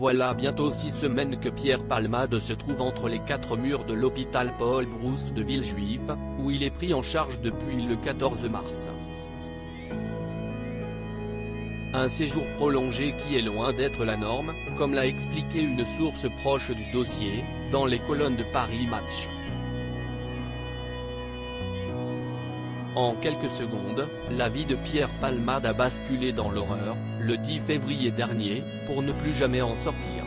Voilà bientôt 6 semaines que Pierre Palmade se trouve entre les 4 murs de l'hôpital Paul Brousse de Villejuif, où il est pris en charge depuis le 14 mars. Un séjour prolongé qui est loin d'être la norme, comme l'a expliqué une source proche du dossier, dans les colonnes de Paris Match. En quelques secondes, la vie de Pierre Palmade a basculé dans l'horreur, le 10 février dernier, pour ne plus jamais en sortir.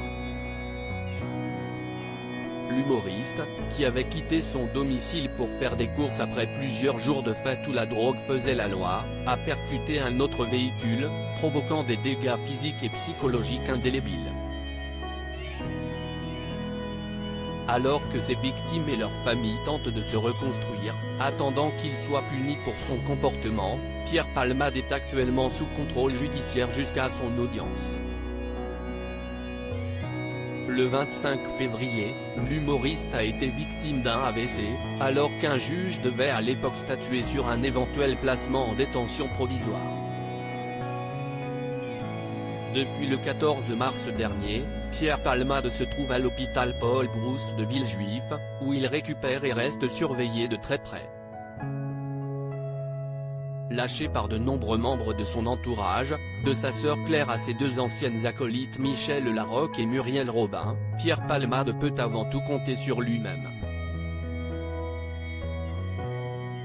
L'humoriste, qui avait quitté son domicile pour faire des courses après plusieurs jours de fête où la drogue faisait la loi, a percuté un autre véhicule, provoquant des dégâts physiques et psychologiques indélébiles. Alors que ses victimes et leurs familles tentent de se reconstruire, attendant qu'il soit puni pour son comportement, Pierre Palmade est actuellement sous contrôle judiciaire jusqu'à son audience. Le 25 février, l'humoriste a été victime d'un AVC, alors qu'un juge devait à l'époque statuer sur un éventuel placement en détention provisoire. Depuis le 14 mars dernier, Pierre Palmade se trouve à l'hôpital Paul Brousse de Villejuif, où il récupère et reste surveillé de très près. Lâché par de nombreux membres de son entourage, de sa sœur Claire à ses 2 anciennes acolytes Michel Larocque et Muriel Robin, Pierre Palmade peut avant tout compter sur lui-même.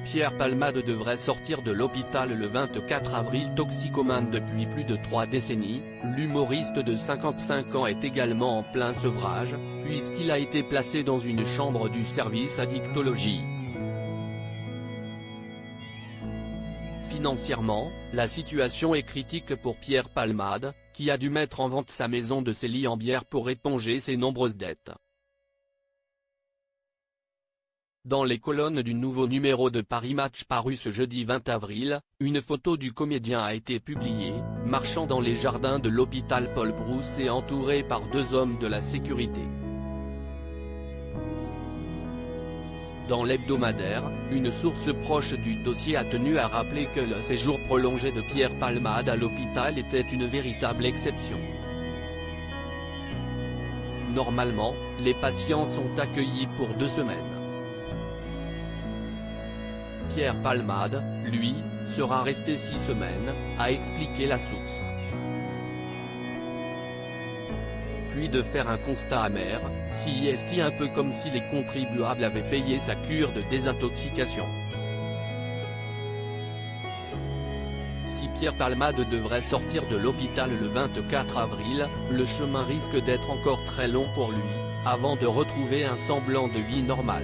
Pierre Palmade devrait sortir de l'hôpital le 24 avril. Toxicomane depuis plus de 3 décennies, l'humoriste de 55 ans est également en plein sevrage, puisqu'il a été placé dans une chambre du service addictologie. Financièrement, la situation est critique pour Pierre Palmade, qui a dû mettre en vente sa maison de Célie-en-Bière pour éponger ses nombreuses dettes. Dans les colonnes du nouveau numéro de Paris Match paru ce jeudi 20 avril, une photo du comédien a été publiée, marchant dans les jardins de l'hôpital Paul Brousse et entouré par 2 hommes de la sécurité. Dans l'hebdomadaire, une source proche du dossier a tenu à rappeler que le séjour prolongé de Pierre Palmade à l'hôpital était une véritable exception. Normalement, les patients sont accueillis pour 2 semaines. Pierre Palmade, lui, sera resté 6 semaines, a expliqué la source. Puis de faire un constat amer, s'y est un peu comme si les contribuables avaient payé sa cure de désintoxication. Si Pierre Palmade devrait sortir de l'hôpital le 24 avril, le chemin risque d'être encore très long pour lui, avant de retrouver un semblant de vie normale.